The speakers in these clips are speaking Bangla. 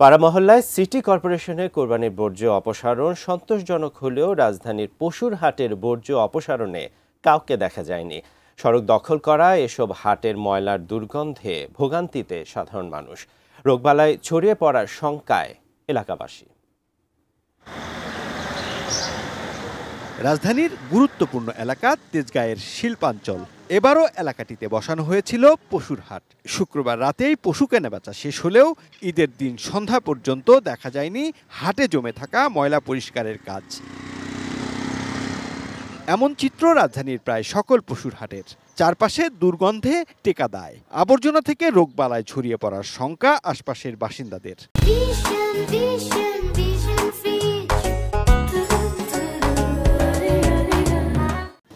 পাড়া মহল্লায় সিটি কর্পোরেশনের কোরবানির বর্জ্য অপসারণ সন্তোষজনক হলেও রাজধানীর পশুর হাটের বর্জ্য অপসারণে কাউকে দেখা যায়নি। সড়ক দখল করা এসব হাটের ময়লার দুর্গন্ধে ভোগান্তিতে সাধারণ মানুষ, রোগবালাই ছড়িয়ে পড়ার শঙ্কায় এলাকাবাসী। রাজধানীর গুরুত্বপূর্ণ এলাকা তেজগাঁয়ের শিল্পাঞ্চল। এবারও এলাকাটিতে বসানো হয়েছিল পশুর হাট। শুক্রবার রাতেই পশু কেনাবেচা শেষ হলেও ঈদের দিন সন্ধ্যা পর্যন্ত দেখা যায়নি হাটে জমে থাকা ময়লা পরিষ্কারের কাজ। এমন চিত্র রাজধানীর প্রায় সকল পশুর হাটের। চারপাশে দুর্গন্ধে টেকা দায়, আবর্জনা থেকে রোগবালাই ছড়িয়ে পড়ার শঙ্কা আশপাশের বাসিন্দাদের।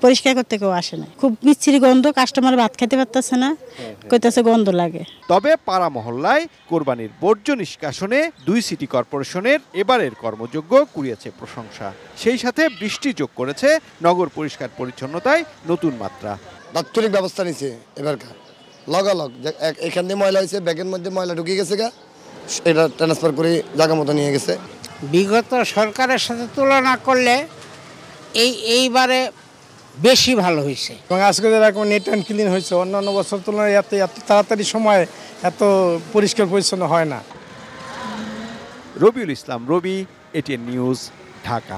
পরিষ্কার করতে কেউ আসে না, খুব বিচ্ছিরি গন্ধ, কাস্টমার ভাত খেতে পারতেছে না, কইতাছে গন্ধ লাগে। তবে পাড়া মহল্লায় কোরবানির বর্জ্য নিষ্কাশনে 2 সিটি কর্পোরেশনের এবারের কর্মযজ্ঞ কুড়িয়েছে প্রশংসা। সেই সাথে বৃষ্টি যোগ করেছে নগর পরিষ্কার পরিচ্ছন্নতায় নতুন মাত্রা। তাৎক্ষণিক ব্যবস্থা নিছে এবারকার, লগালগ এখান দিয়ে ময়লা হয়েছে, ব্যাগের মধ্যে ময়লা ঢুকে গেছে, এটা ট্রান্সফার করে জায়গা মতো নিয়ে গেছে। বিগত সরকারের সাথে তুলনা করলে এইবারে বেশি ভালো হয়েছে এবং আজকে যেরকম নেট অ্যান্ড ক্লিন হয়েছে, অন্যান্য বছর তুলনায় এত তাড়াতাড়ি সময় এত পরিষ্কার পরিচ্ছন্ন হয় না। রবিউল ইসলাম রবি, এটিএন নিউজ, ঢাকা।